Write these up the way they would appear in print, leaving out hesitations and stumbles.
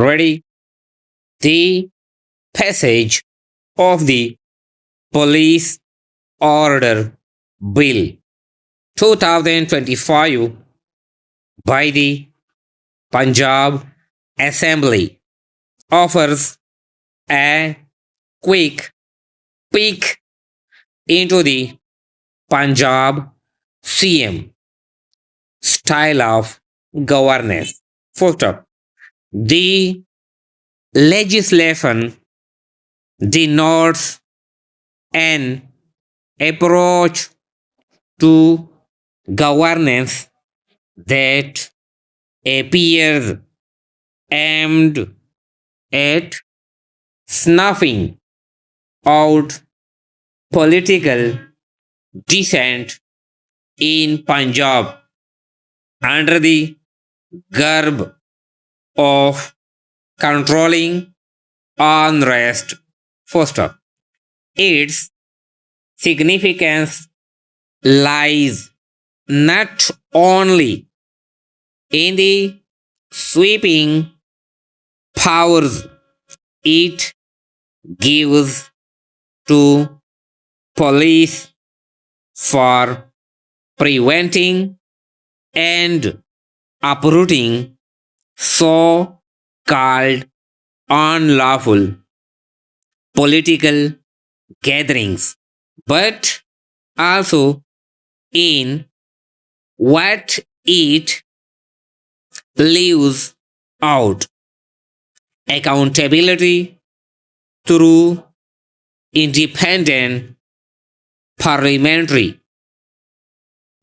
Ready? The passage of the Police Order Bill 2025 by the Punjab Assembly offers a quick peek into the Punjab CM style of governance. First up, the legislation denotes an approach to governance that appears aimed at snuffing out political dissent in Punjab under the garb of controlling unrest. First up, its significance lies not only in the sweeping powers it gives to police for preventing and uprooting so called unlawful political gatherings, but also in what it leaves out: accountability through independent parliamentary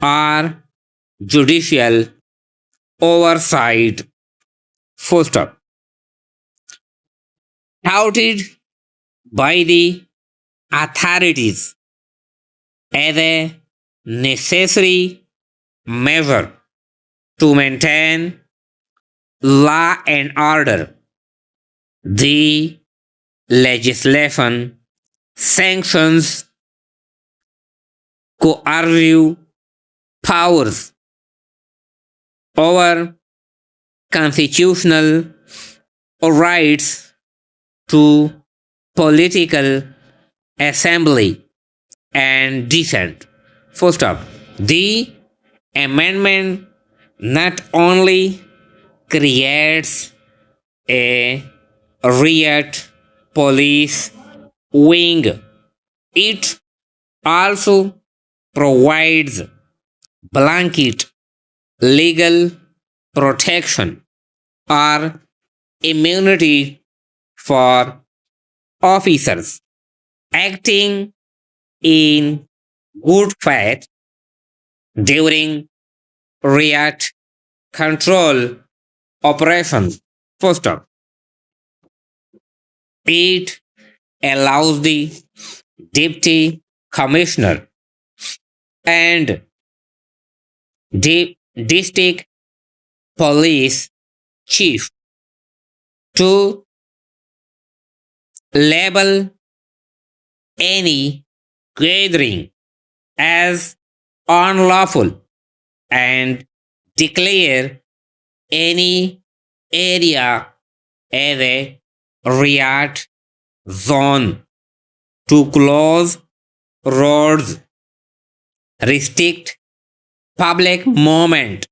or judicial oversight. First up, touted by the authorities as a necessary measure to maintain law and order, the legislation sanctions coercive powers over constitutional rights to political assembly and dissent. First up, the amendment not only creates a riot police wing, it also provides blanket legal protection or immunity for officers acting in good faith during riot control operations. First up, it allows the deputy commissioner and district police chief to label any gathering as unlawful and declare any area as a riot zone, to close roads, restrict public movement,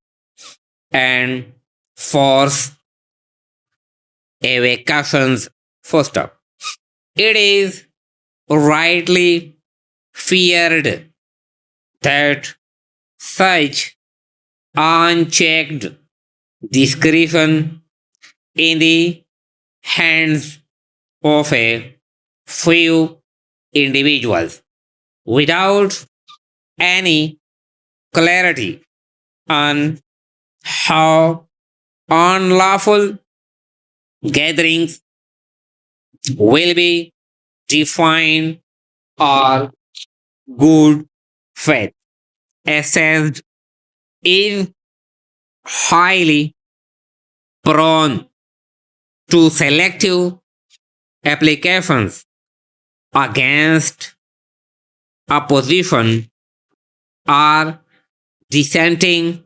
and force evacuations. First up, it is rightly feared that such unchecked discretion in the hands of a few individuals without any clarity on how unlawful gatherings will be defined or good faith assessed is highly prone to selective applications against opposition or dissenting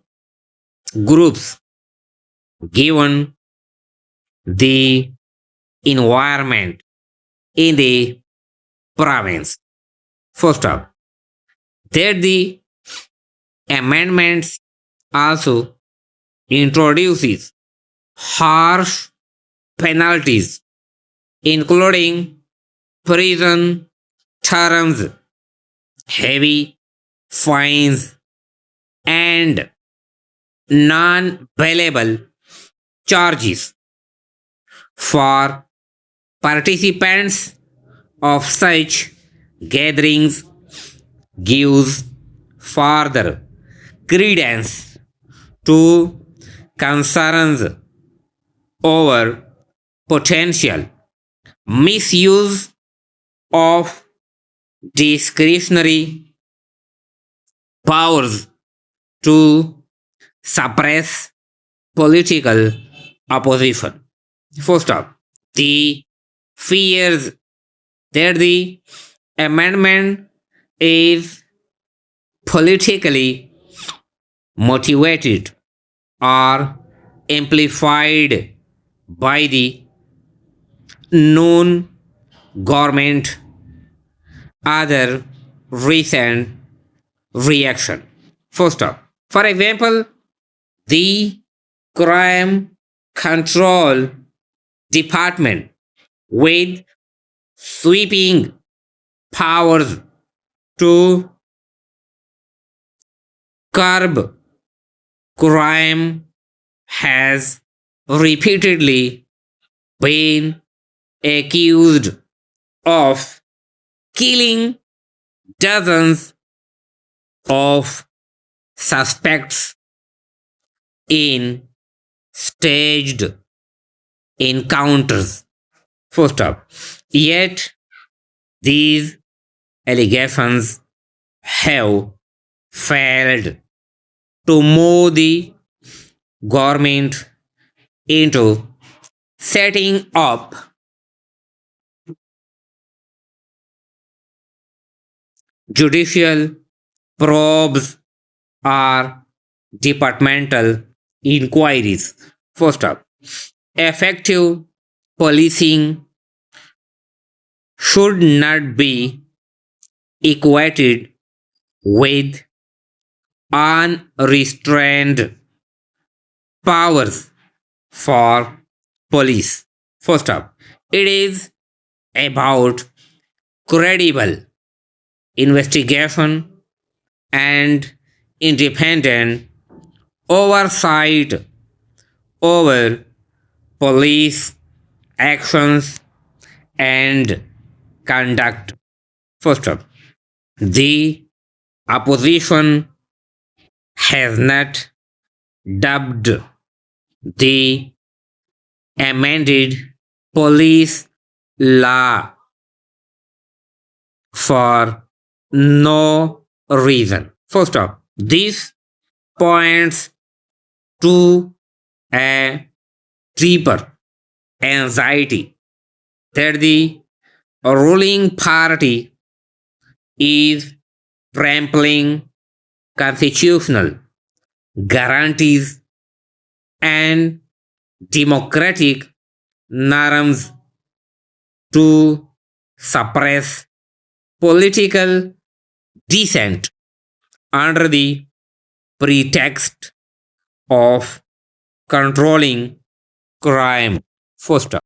groups, given the environment in the province. First up, that the amendments also introduces harsh penalties, including prison terms, heavy fines, and non-bailable charges for participants of such gatherings gives further credence to concerns over potential misuse of discretionary powers to suppress political opposition. First up, the fears that the amendment is politically motivated or amplified by the known government other recent reaction. First up, for example, the crime control department with sweeping powers to curb crime has repeatedly been accused of killing dozens of suspects in staged encounters. First up, yet these allegations have failed to move the government into setting up judicial probes or departmental inquiries. First up, effective policing should not be equated with unrestrained powers for police. First up, it is about credible investigation and independent oversight over police actions and conduct. First up, the opposition has not dubbed the amended police law for no reason. First off, this points to a deeper anxiety that the ruling party is trampling constitutional guarantees and democratic norms to suppress political dissent under the pretext of controlling crime. First,